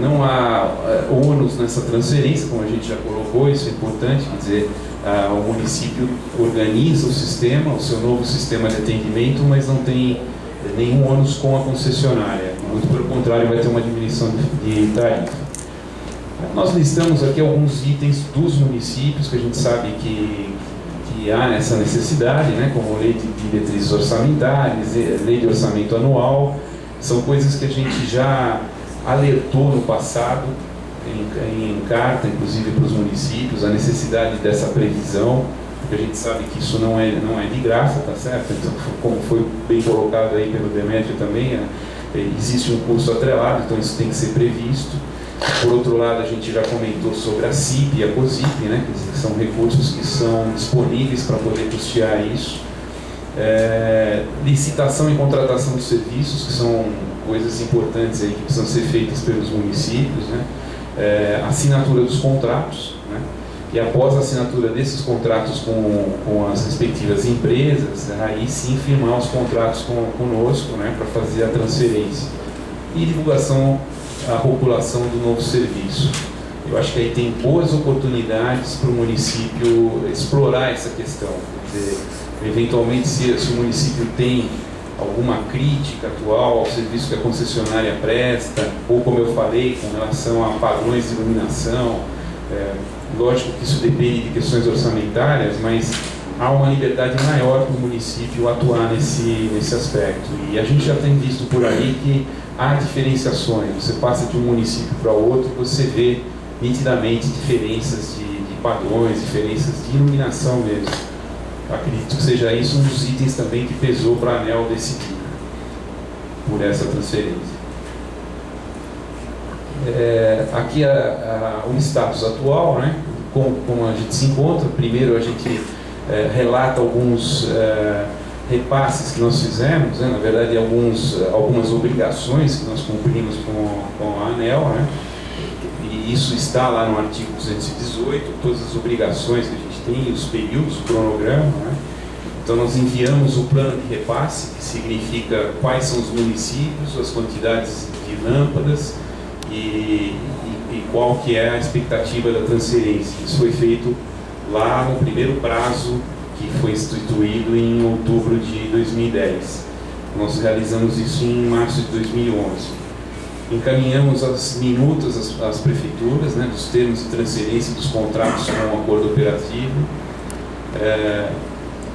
não há ônus nessa transferência, como a gente já colocou, isso é importante, quer dizer, o município organiza o sistema, o seu novo sistema de atendimento, mas não tem nenhum ônus com a concessionária, muito pelo contrário, vai ter uma diminuição de tarifa. Nós listamos aqui alguns itens dos municípios que a gente sabe que há essa necessidade, né, como lei de diretrizes orçamentárias, lei de orçamento anual, são coisas que a gente já alertou no passado, em carta, inclusive para os municípios, a necessidade dessa previsão, porque a gente sabe que isso não é de graça, tá certo? Então, como foi bem colocado aí pelo Demétrio também, existe um custo atrelado, então isso tem que ser previsto. Por outro lado, a gente já comentou sobre a CIP e a COSIP, né, que são recursos que são disponíveis para poder custear isso. Licitação e contratação de serviços, que são coisas importantes aí que precisam ser feitas pelos municípios, né? Assinatura dos contratos, né? E após a assinatura desses contratos com as respectivas empresas, aí sim firmar os contratos conosco, né, para fazer a transferência. E divulgação à população do novo serviço. Eu acho que aí tem boas oportunidades para o município explorar essa questão. Quer dizer, eventualmente, se o município tem alguma crítica atual ao serviço que a concessionária presta, ou como eu falei, com relação a padrões de iluminação, lógico que isso depende de questões orçamentárias, mas há uma liberdade maior para o município atuar nesse aspecto. E a gente já tem visto por aí que há diferenciações. Você passa de um município para outro, você vê nitidamente diferenças de padrões, diferenças de iluminação mesmo. Eu acredito que seja isso um dos itens também que pesou para a ANEEL decidir por essa transferência. Aqui o status atual, né? Como a gente se encontra. Primeiro a gente relata alguns repasses que nós fizemos, né? Na verdade algumas obrigações que nós cumprimos com a ANEEL, né? E isso está lá no artigo 218, todas as obrigações que a gente tem, os períodos, o cronograma, né? Então nós enviamos o plano de repasse, que significa quais são os municípios, as quantidades de lâmpadas e qual que é a expectativa da transferência. Isso foi feito lá no primeiro prazo que foi instituído em outubro de 2010. Nós realizamos isso em março de 2011. Encaminhamos as minutas às prefeituras, né, dos termos de transferência dos contratos com o acordo operativo.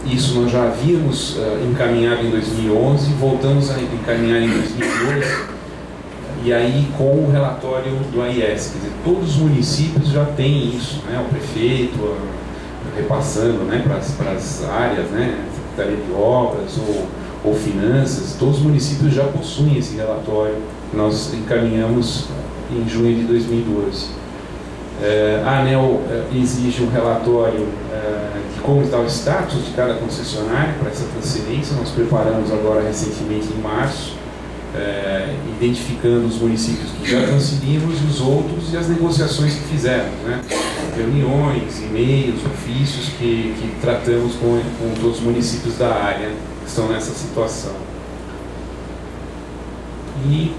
Isso nós já havíamos encaminhado em 2011, voltamos a encaminhar em 2012, e aí com o relatório do AIS. Quer dizer, todos os municípios já têm isso, né, o prefeito repassando, né, para as áreas, né, Secretaria de Obras ou Finanças, todos os municípios já possuem esse relatório. Nós encaminhamos em junho de 2012. A ANEEL exige um relatório de como está o status de cada concessionária para essa transferência. Nós preparamos agora recentemente em março, identificando os municípios que já transferimos e os outros e as negociações que fizemos, né? Reuniões, e-mails, ofícios que tratamos com todos os municípios da área que estão nessa situação. E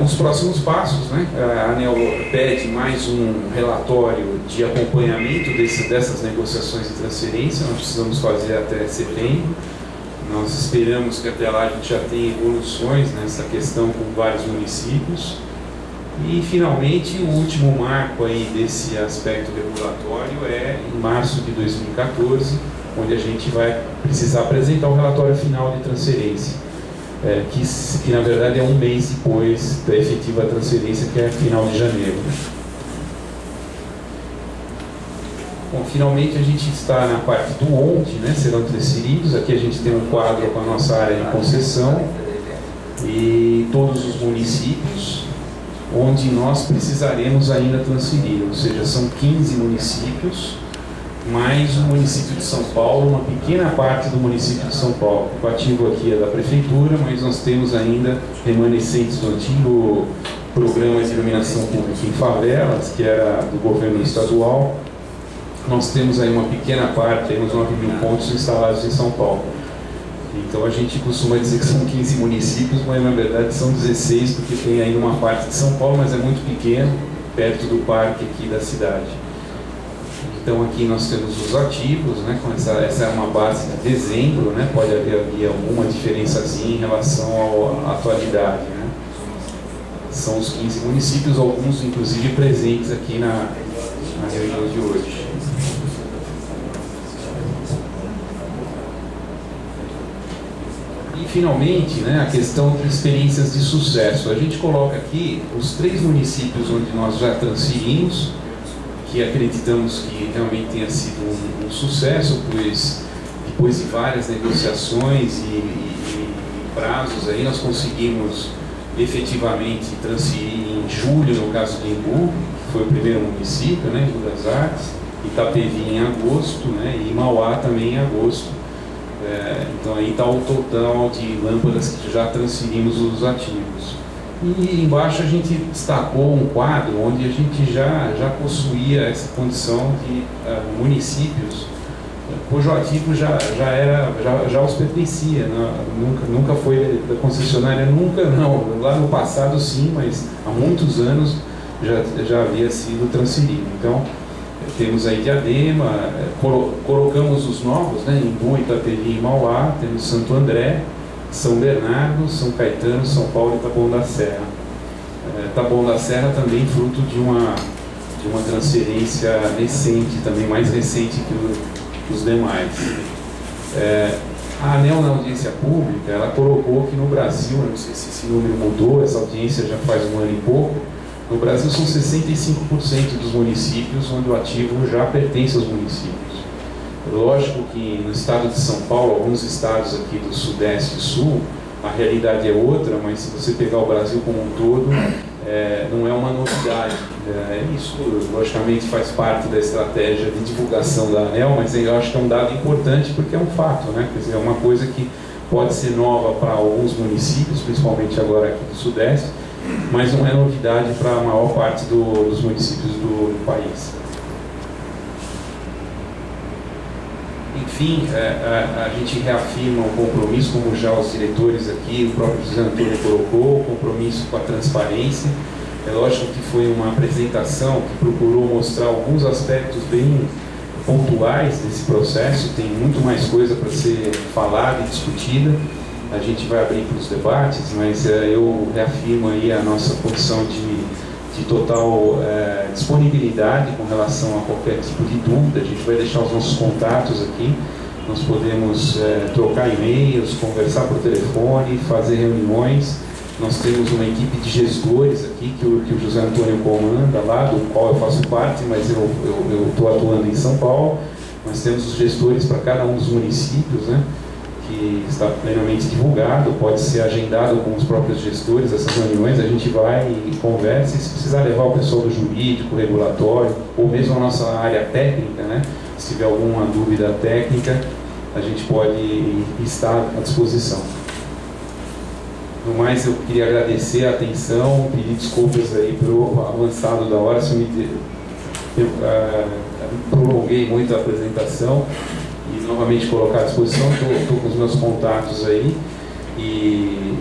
os próximos passos, né? A ANEEL pede mais um relatório de acompanhamento dessas negociações de transferência. Nós precisamos fazer até setembro. Nós esperamos que até lá a gente já tenha evoluções nessa questão com vários municípios. E, finalmente, o último marco aí desse aspecto regulatório é em março de 2014, onde a gente vai precisar apresentar o relatório final de transferência, que na verdade é um mês depois da efetiva transferência, que é final de janeiro. Bom, finalmente a gente está na parte do onde, né, serão transferidos. Aqui a gente tem um quadro com a nossa área de concessão e todos os municípios onde nós precisaremos ainda transferir, ou seja, são 15 municípios, mais o município de São Paulo, uma pequena parte do município de São Paulo. O ativo aqui é da prefeitura, mas nós temos ainda remanescentes do antigo programa de iluminação pública em favelas, que era do governo estadual. Nós temos aí uma pequena parte, aí uns 9.000 pontos instalados em São Paulo. Então a gente costuma dizer que são 15 municípios, mas na verdade são 16, porque tem ainda uma parte de São Paulo, mas é muito pequeno, perto do parque aqui da cidade. Então aqui nós temos os ativos, né, com essa é uma base de dezembro, né, pode haver ali alguma diferençazinha em relação à atualidade, né. São os 15 municípios, alguns inclusive presentes aqui na reunião de hoje. E finalmente, né, a questão de experiências de sucesso. A gente coloca aqui os 3 municípios onde nós já transferimos, que acreditamos que realmente tenha sido um sucesso, pois depois de várias negociações e prazos aí, nós conseguimos efetivamente transferir em julho, no caso de Embu, que foi o primeiro município, né, Embu das Artes, Itapevi em agosto, né, e Mauá também em agosto. Então aí está o total de lâmpadas que já transferimos os ativos. E embaixo a gente destacou um quadro onde a gente já possuía essa condição de municípios cujo ativo já os pertencia, né? Nunca foi da concessionária, nunca não, lá no passado sim, mas há muitos anos já havia sido transferido. Então temos aí Diadema, colocamos os novos, né, Embu, Itapevi e Mauá, temos Santo André, São Bernardo, São Caetano, São Paulo e Taboão da Serra. Taboão da Serra também fruto de uma transferência recente, também mais recente que os demais. A ANEEL, na audiência pública, ela colocou que no Brasil, eu não sei se esse número mudou, essa audiência já faz um ano e pouco, no Brasil são 65% dos municípios onde o ativo já pertence aos municípios. Lógico que no estado de São Paulo, alguns estados aqui do Sudeste e Sul, a realidade é outra, mas se você pegar o Brasil como um todo, não é uma novidade. Isso, logicamente, faz parte da estratégia de divulgação da ANEEL, mas eu acho que é um dado importante porque é um fato, né? Quer dizer, é uma coisa que pode ser nova para alguns municípios, principalmente agora aqui do Sudeste, mas não é novidade para a maior parte dos municípios do país. Enfim, a gente reafirma o compromisso, como já os diretores aqui, o próprio José Antônio colocou, o compromisso com a transparência. É lógico que foi uma apresentação que procurou mostrar alguns aspectos bem pontuais desse processo, tem muito mais coisa para ser falada e discutida. A gente vai abrir para os debates, mas eu reafirmo aí a nossa posição de total disponibilidade com relação a qualquer tipo de dúvida. A gente vai deixar os nossos contatos aqui, nós podemos trocar e-mails, conversar por telefone, fazer reuniões. Nós temos uma equipe de gestores aqui que o José Antônio comanda lá, do qual eu faço parte, mas eu estou atuando em São Paulo. Nós temos os gestores para cada um dos municípios, né, que está plenamente divulgado, pode ser agendado com os próprios gestores, essas reuniões, a gente vai e conversa, e se precisar levar o pessoal do jurídico, regulatório, ou mesmo a nossa área técnica, né, se tiver alguma dúvida técnica, a gente pode estar à disposição. No mais, eu queria agradecer a atenção, pedir desculpas aí pelo avançado da hora, se eu prolonguei muito a apresentação, e novamente colocar à disposição, estou com os meus contatos aí, e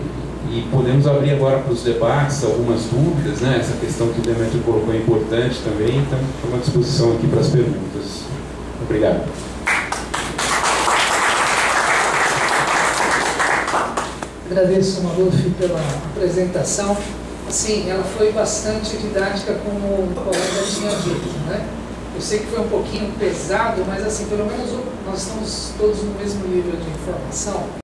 podemos abrir agora para os debates, algumas dúvidas, né? Essa questão que o Demetrio colocou é importante também, então estou à disposição aqui para as perguntas. Obrigado. Agradeço, Maluf, pela apresentação. Assim, ela foi bastante didática, como o colega tinha dito, né? Eu sei que foi um pouquinho pesado, mas assim, pelo menos nós estamos todos no mesmo nível de informação.